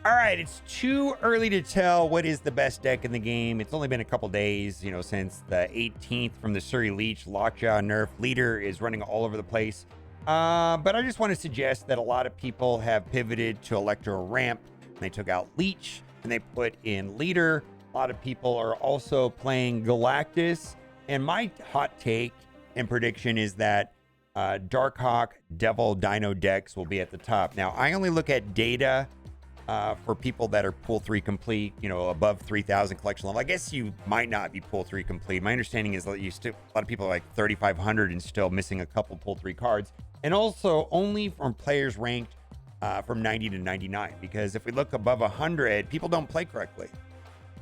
All right, it's too early to tell what is the best deck in the game. It's only been a couple days, you know, since the 18th from the Sera LEECH Lockjaw NERF. Leader is running all over the place. But I just want to suggest that a lot of people have pivoted to Electro Ramp. They took out LEECH and they put in Leader. A lot of people are also playing Galactus. And my hot take and prediction is that Darkhawk Devil Dino decks will be at the top. Now, I only look at data for people that are pool 3 complete, you know, above 3,000 collection level. I guess you might not be pool 3 complete. My understanding is that a lot of people are like 3,500 and still missing a couple pool 3 cards. And also only from players ranked from 90 to 99. Because if we look above 100, people don't play correctly.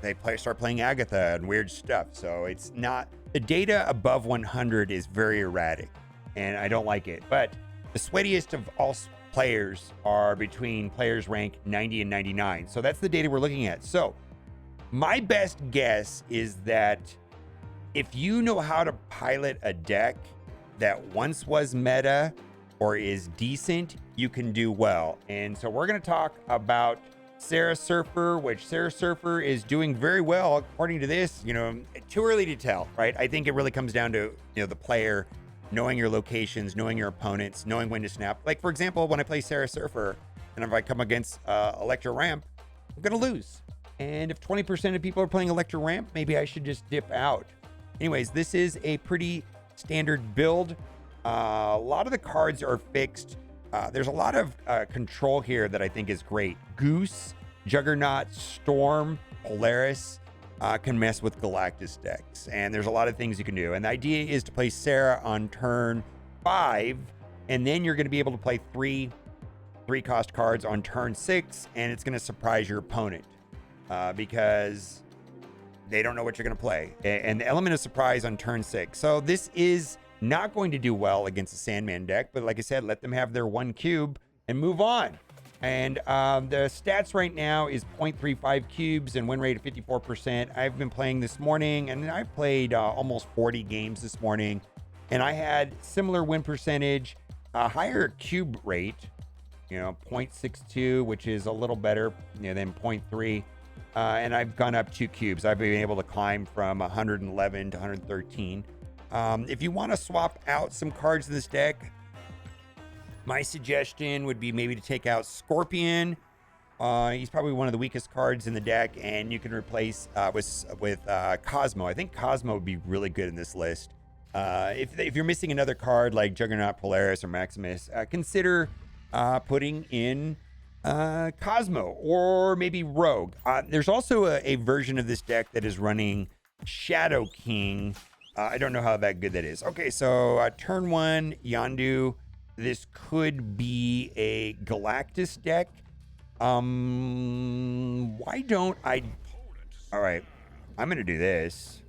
They start playing Agatha and weird stuff. So it's not, the data above 100 is very erratic and I don't like it. But the sweatiest of all players are between players ranked 90 and 99. So that's the data we're looking at. So my best guess is that if you know how to pilot a deck that once was meta or is decent, you can do well. And so we're going to talk about Sera Surfer, which Sera Surfer is doing very well according to this. You know, too early to tell, right? I think it really comes down to, you know, the player knowing your locations, knowing your opponents, knowing when to snap. Like, for example, when I play Sera Surfer and if I come against Electro Ramp, I'm going to lose. And if 20% of people are playing Electro Ramp, maybe I should just dip out. Anyways, this is a pretty standard build. A lot of the cards are fixed. There's a lot of control here that I think is great. Goose, Juggernaut, Storm, Polaris, can mess with Galactus decks, and there's a lot of things you can do. And the idea is to play Sera on turn 5, and then you're going to be able to play three cost cards on turn 6, and it's going to surprise your opponent because they don't know what you're going to play. And the element of surprise on turn 6. So this is not going to do well against a Sandman deck, but like I said, let them have their 1 cube and move on. And the stats right now is 0.35 cubes and win rate of 54%. I've been playing this morning, and I played almost 40 games this morning, and I had similar win percentage, a higher cube rate, you know, 0.62, which is a little better, you know, than 0.3. And I've gone up 2 cubes. I've been able to climb from 111 to 113. If you want to swap out some cards in this deck, my suggestion would be maybe to take out Scorpion. He's probably one of the weakest cards in the deck, and you can replace with Cosmo. I think Cosmo would be really good in this list. If you're missing another card like Juggernaut, Polaris, or Maximus, consider putting in Cosmo or maybe Rogue. There's also a version of this deck that is running Shadow King. I don't know how good that is. Okay, so turn 1, Yondu. This could be a Galactus deck. Why don't I? All right, I'm gonna do this.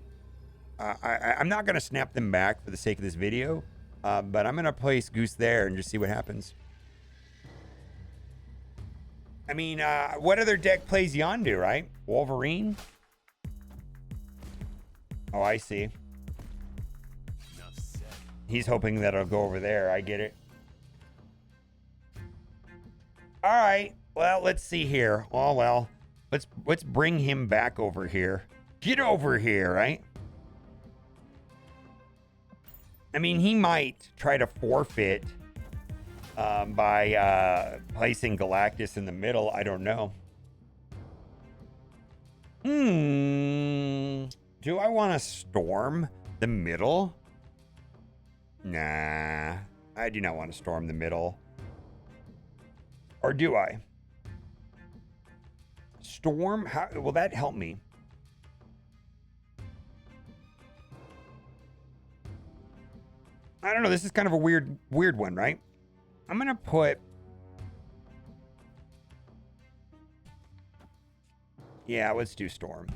I'm not gonna snap them back for the sake of this video, but I'm gonna place Goose there and just see what happens. I mean, what other deck plays Yondu, right? Wolverine? Oh, I see. He's hoping that it'll go over there. I get it. All right. Well, let's see here. Oh, well, let's bring him back over here. Get over here, right? I mean, he might try to forfeit by placing Galactus in the middle. I don't know. Do I want to storm the middle? Nah, I do not want to storm the middle. Or do I? Storm? How will that help me? I don't know. This is kind of a weird one, right? I'm going to put... Yeah, let's do Storm.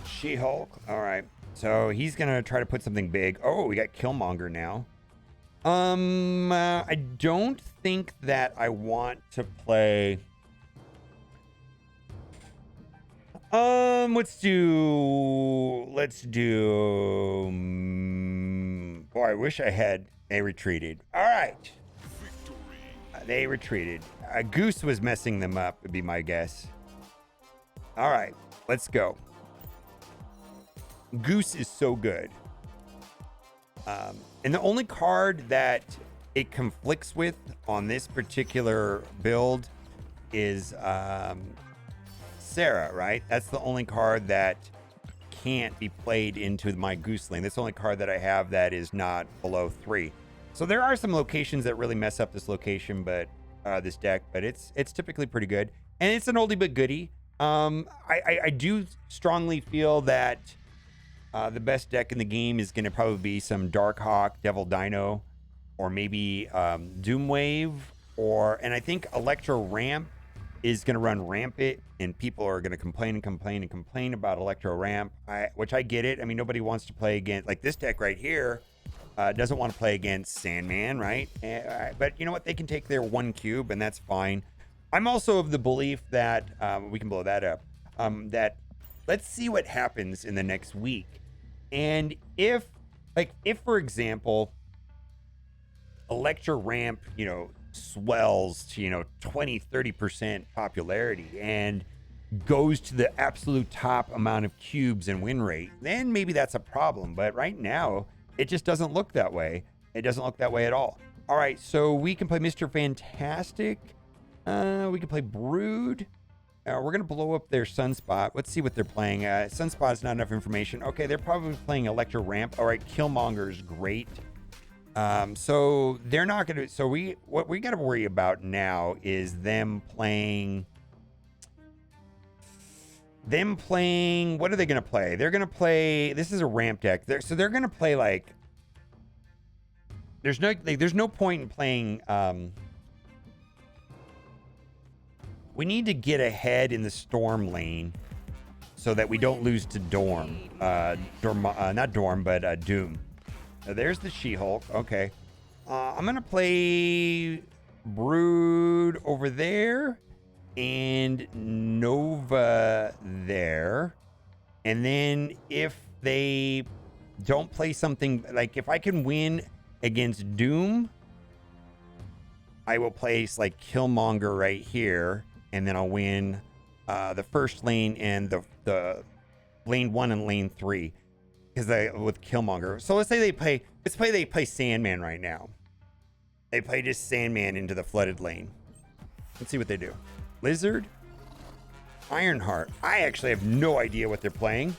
She-Hulk. All right. So he's going to try to put something big. Oh, we got Killmonger now. I don't think that I want to play... let's do I wish I had. They retreated. All right. They retreated. Goose was messing them up, would be my guess. All right, let's go. Goose is so good. And the only card that it conflicts with on this particular build is Sera, right? That's the only card that can't be played into my Goose lane. That's the only card that I have that is not below 3. So there are some locations that really mess up this location, but this deck, but it's typically pretty good. And it's an oldie but goodie. I do strongly feel that the best deck in the game is going to probably be some Darkhawk, Devil Dino, or maybe Doomwave, and I think Electro Ramp is going to run rampant, and people are going to complain about Electro Ramp, which I get it. I mean, nobody wants to play against, like this deck right here, doesn't want to play against Sandman, right? But you know what? They can take their 1 cube, and that's fine. I'm also of the belief that, we can blow that up, that let's see what happens in the next week. And if for example, Electro Ramp, swells to, 20-30% popularity and goes to the absolute top amount of cubes and win rate, then maybe that's a problem. But right now, it just doesn't look that way. It doesn't look that way at all. All right, so we can play Mr. Fantastic. We can play Brood. We're going to blow up their Sunspot. Let's see what they're playing. Sunspot's not enough information. Okay, they're probably playing Electro Ramp. All right, Killmonger's great. So they're not going to... So what we got to worry about now is them playing... What are they going to play? They're going to play... This is a ramp deck. So they're going to play like... There's no point in playing... We need to get ahead in the Storm lane so that we don't lose to Doom. Not Dorm, but Doom. There's the She-Hulk. Okay. I'm going to play Brood over there and Nova there. And then if they don't play something, like if I can win against Doom, I will place like Killmonger right here. And then I'll win the first lane and the lane 1 and lane 3 because with Killmonger. So let's say they play Sandman right now. They play just Sandman into the flooded lane. Let's see what they do. Lizard, Ironheart. I actually have no idea what they're playing.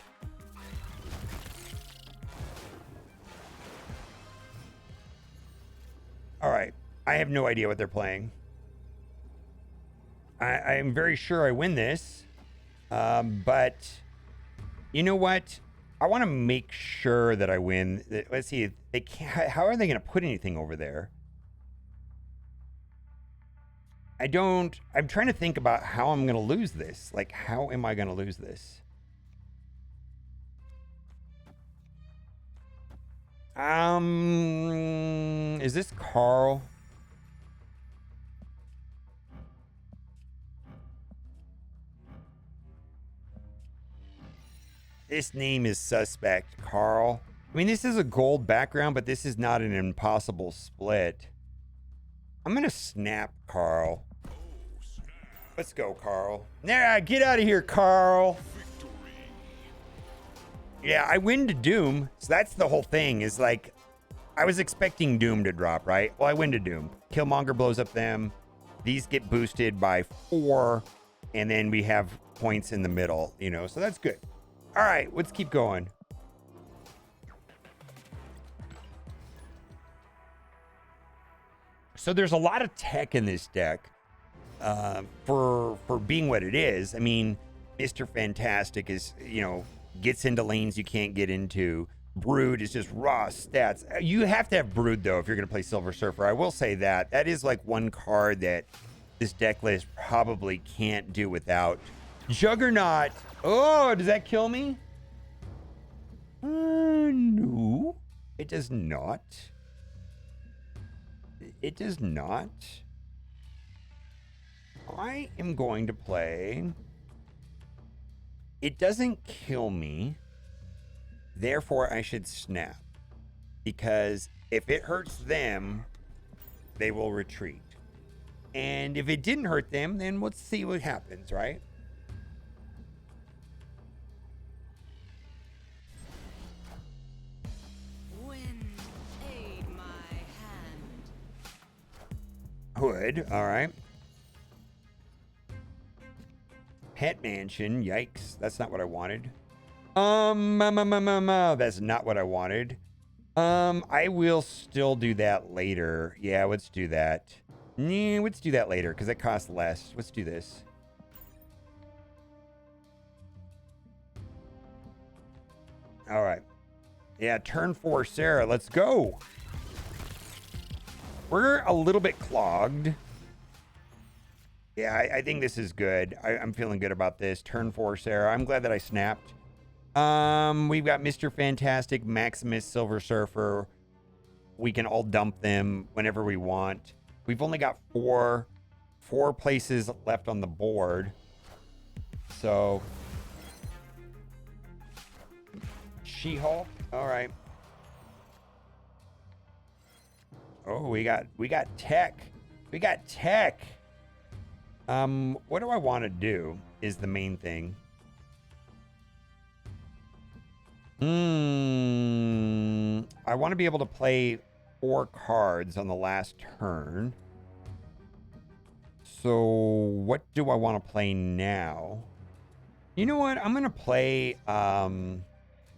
All right, I have no idea what they're playing. I am very sure I win this, but you know what? I want to make sure that I win. Let's see. They can't, how are they going to put anything over there? I'm trying to think about how I'm going to lose this. Like, how am I going to lose this? Is this Carl? This name is suspect, Carl. I mean, this is a gold background, but this is not an impossible split. I'm going to snap Carl. Let's go, Carl. Nah, get out of here, Carl. Yeah, I win to Doom. So that's the whole thing is like, I was expecting Doom to drop, right? Well, I win to Doom. Killmonger blows up them. These get boosted by 4. And then we have points in the middle, so that's good. All right, let's keep going. So there's a lot of tech in this deck for being what it is. I mean, Mr. Fantastic is, gets into lanes you can't get into. Brood is just raw stats. You have to have Brood, though, if you're going to play Silver Surfer. I will say that. That is like one card that this deck list probably can't do without. Juggernaut. Oh, does that kill me? No, it does not. It does not. I am going to play. It doesn't kill me. Therefore, I should snap. because if it hurts them, they will retreat. And if it didn't hurt them, then let's see what happens, right? Wind, aid my hand. Hood, all right. Pet mansion, yikes. That's not what I wanted. That's not what I wanted. I will still do that later. Yeah, let's do that. Yeah, let's do that later because it costs less. Let's do this. All right. Yeah, turn 4, Sera. Let's go. We're a little bit clogged. Yeah, I think this is good. I'm feeling good about this. Turn 4, Sera. I'm glad that I snapped. We've got Mr. Fantastic, Maximus, Silver Surfer. We can all dump them whenever we want. We've only got four places left on the board. So She-Hulk. All right. Oh, we got tech. We got tech. What do I want to do is the main thing. I want to be able to play 4 cards on the last turn. So what do I want to play now? You know what? I'm going to play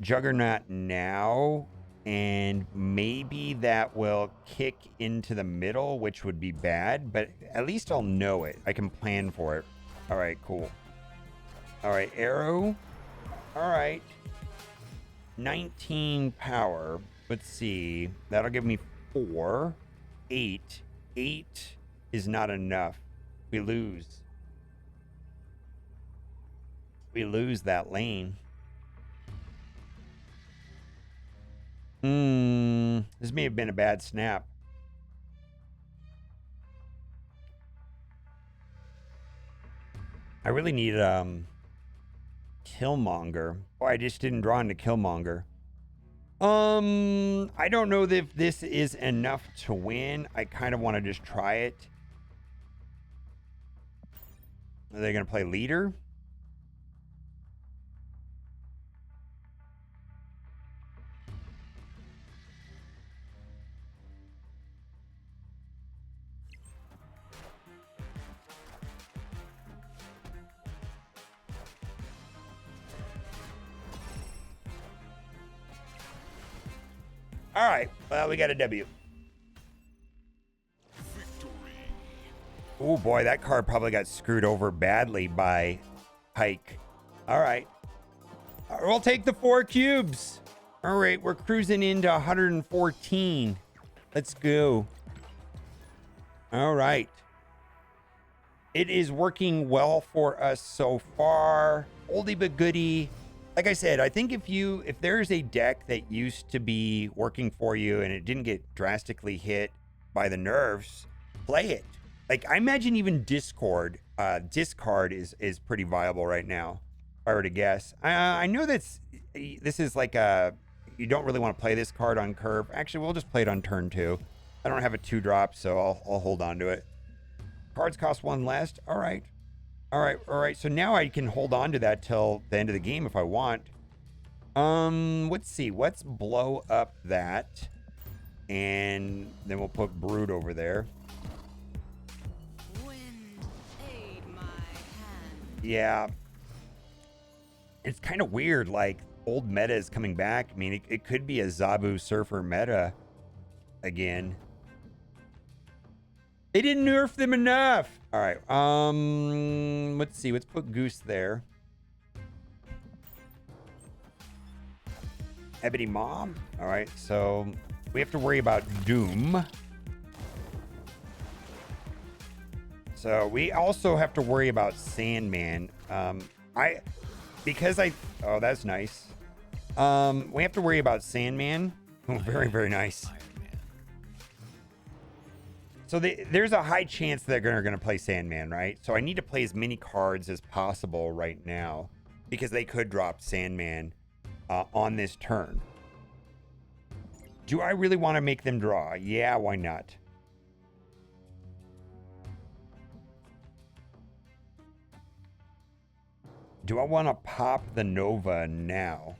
Juggernaut now, and maybe that will kick into the middle, which would be bad, but at least I'll know it. I can plan for it. All right, cool. All right, Arrow. All right. 19 power. Let's see. That'll give me 4. 8. 8 is not enough. We lose. We lose that lane. This may have been a bad snap. I really need Killmonger. Oh, I just didn't draw into Killmonger. I don't know if this is enough to win. I kind of want to just try it. Are they going to play leader? All right. Well, we got a W. Oh boy, that card probably got screwed over badly by Pike. All right. We'll take the 4 cubes. All right, we're cruising into 114. Let's go. All right. It is working well for us so far. Oldie but goodie. Like I said, I think if there's a deck that used to be working for you and it didn't get drastically hit by the nerfs, play it. Like, I imagine even discard is pretty viable right now, if I were to guess. I know this is like you don't really want to play this card on curve. Actually, we'll just play it on turn 2. I don't have a 2-drop, so I'll hold on to it. Cards cost 1 less. All right. All right. So now I can hold on to that till the end of the game if I want. Let's see. Let's blow up that. And then we'll put Brood over there. Wind, aid my hand. Yeah. It's kind of weird, like, old meta is coming back. I mean, it could be a Zabu Surfer meta again. They didn't nerf them enough. All right. Let's see. Let's put Goose there. Ebony Mom. All right. So we have to worry about Doom. So we also have to worry about Sandman. Oh, that's nice. We have to worry about Sandman. Oh, very, very nice. So there's a high chance that they're going to play Sandman, right? So I need to play as many cards as possible right now because they could drop Sandman on this turn. Do I really want to make them draw? Yeah, why not? Do I want to pop the Nova now?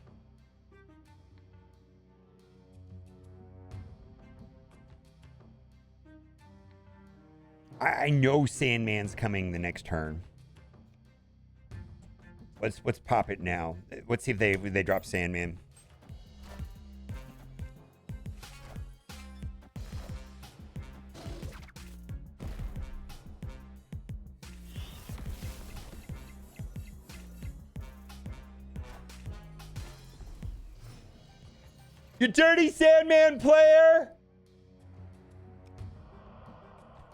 I know Sandman's coming the next turn. Let's pop it now. Let's see if they drop Sandman. You dirty Sandman player!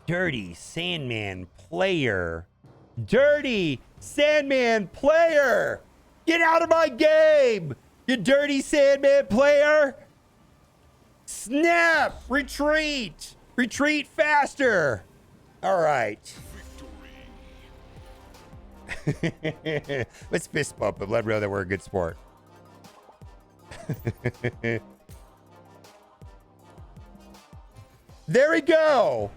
Dirty Sandman player. Dirty Sandman player! Get out of my game! You dirty Sandman player! Snap! Retreat! Retreat faster! Alright. Let's fist bump him. Let him know that we're a good sport. There we go.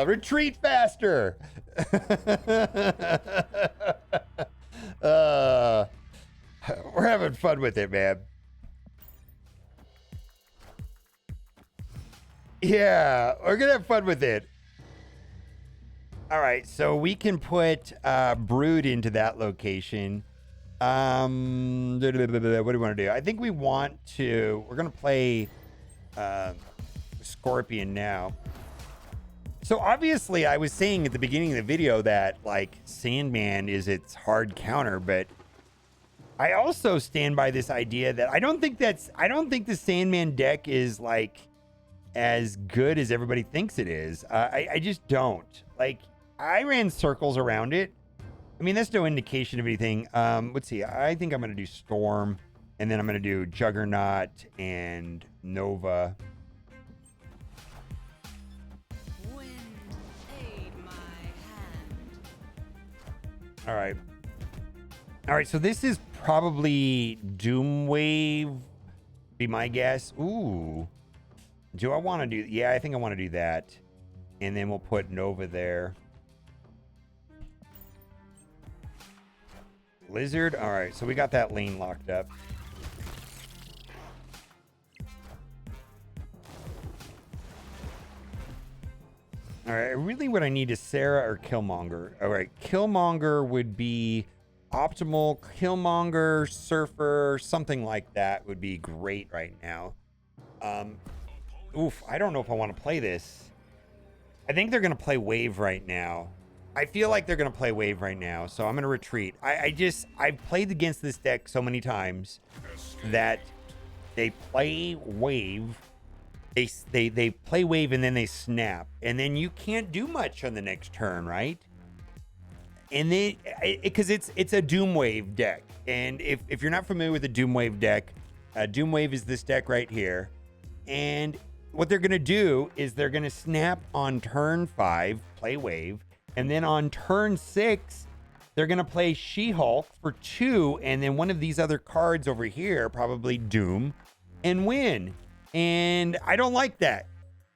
Retreat faster. We're having fun with it, man. Yeah, we're gonna have fun with it. All right, so we can put Brood into that location. What do we want to do? I think we want to. We're gonna play Scorpion now. So obviously, I was saying at the beginning of the video that like Sandman is its hard counter, but I also stand by this idea that I don't think the Sandman deck is like as good as everybody thinks it is. I just don't. Like, I ran circles around it. I mean, that's no indication of anything. Let's see. I think I'm going to do Storm, and then I'm going to do Juggernaut and Nova. Wind, aid my hand. All right. All right, so this is probably Doomwave, be my guess. Ooh. Do I want to do... Yeah, I think I want to do that. And then we'll put Nova there. Lizard. All right, so we got that lane locked up. All right, really what I need is Sera or Killmonger. All right, Killmonger would be optimal. Killmonger, Surfer, something like that would be great right now. Oof, I don't know if I want to play this. I think they're going to play Wave right now. I feel like they're going to play Wave right now, so I'm going to retreat. I've played against this deck so many times that they play Wave. They play Wave and then they snap. And then you can't do much on the next turn, right? And then, because it's a Doomwave deck. And if you're not familiar with the Doomwave deck, Doomwave is this deck right here. And what they're going to do is they're going to snap on turn 5, play Wave. And then on turn 6, they're going to play She-Hulk for 2. And then one of these other cards over here, probably Doom, and win. And I don't like that.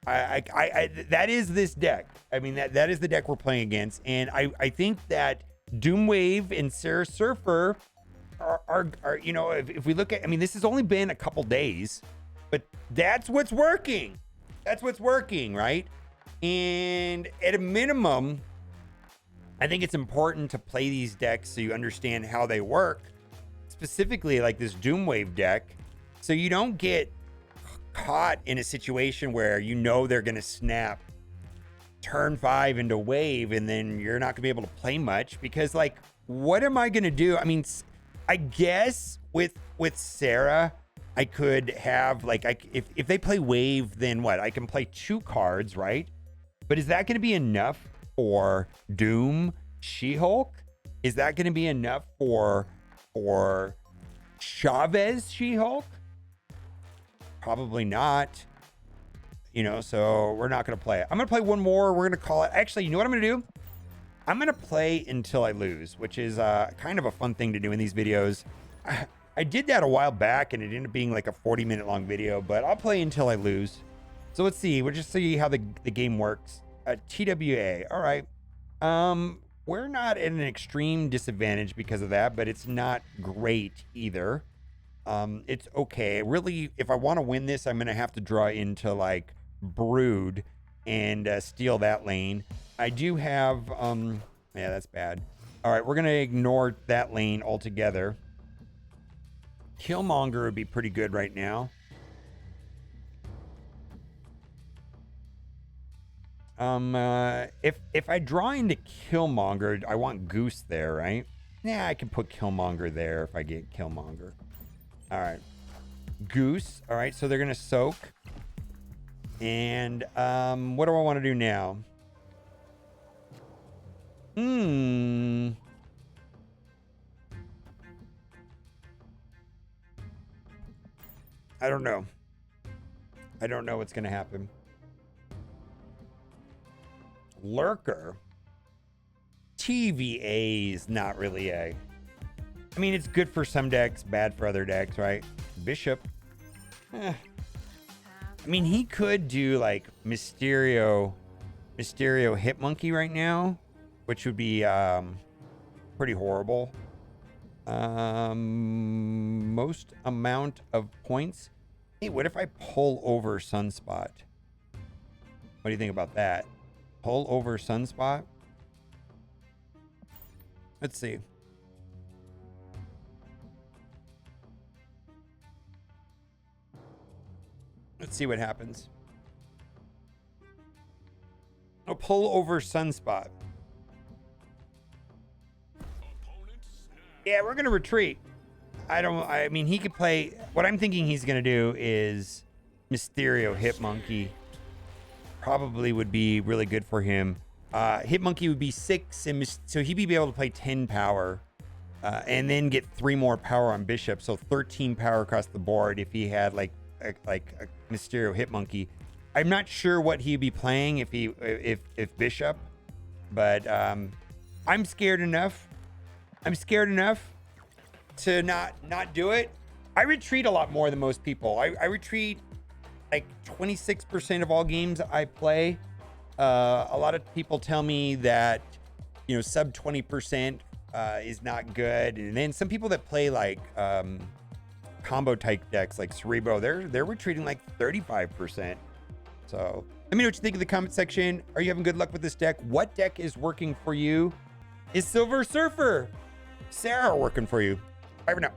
That is this deck. I mean, that is the deck we're playing against. And I think that Doomwave and Sera Surfer are you know, if we look at, I mean, this has only been a couple days, but that's what's working. That's what's working, right? And at a minimum, I think it's important to play these decks so you understand how they work, specifically like this Doomwave deck, so you don't get caught in a situation where you know they're going to snap turn 5 into Wave and then you're not going to be able to play much because, like, what am I going to do? I mean, I guess with Sera, I could have, like, if they play Wave, then what? I can play 2 cards, right? But is that going to be enough for Doom, She-Hulk? Is that going to be enough for Chavez She-Hulk? Probably not. you know, so we're not going to play it. I'm going to play one more. We're going to call it. Actually, you know what I'm going to do? I'm going to play until I lose, which is kind of a fun thing to do in these videos. I did that a while back and it ended up being like a 40-minute long video, but I'll play until I lose. So let's see. We'll just see how the game works. TWA. All right. We're not at an extreme disadvantage because of that, but it's not great either. It's okay. Really, if I want to win this, I'm going to have to draw into like Brood and steal that lane. I do have, yeah, that's bad. All right, we're going to ignore that lane altogether. Killmonger would be pretty good right now. If I draw into Killmonger, I want Goose there, right? Yeah, I can put Killmonger there if I get Killmonger. All right. Goose. All right, so they're going to soak. And what do I want to do now? I don't know. I don't know what's going to happen. Lurker. TVA is not really a... I mean, it's good for some decks, bad for other decks, right? Bishop. I mean, he could do like Mysterio Hitmonkey right now, which would be pretty horrible. Most amount of points. Hey, what if I pull over Sunspot? What do you think about that? Pull over Sunspot? Let's see. Let's see what happens. I'll pull over Sunspot. Yeah, we're going to retreat. I mean, he could play... What I'm thinking he's going to do is Mysterio Hitmonkey. Probably would be really good for him. Hitmonkey would be 6, and so he'd be able to play 10 power. And then get 3 more power on Bishop. So 13 power across the board if he had like a Mysterio Hitmonkey. I'm not sure what he'd be playing if Bishop. But I'm scared enough. I'm scared enough to not do it. I retreat a lot more than most people. I retreat like 26% of all games I play. A lot of people tell me that, you know, sub 20% is not good. And then some people that play like combo type decks like Cerebro, they're retreating like 35%. So let me know what you think in the comment section. Are you having good luck with this deck? What deck is working for you? Is Sera Surfer, Sera working for you? Bye for now.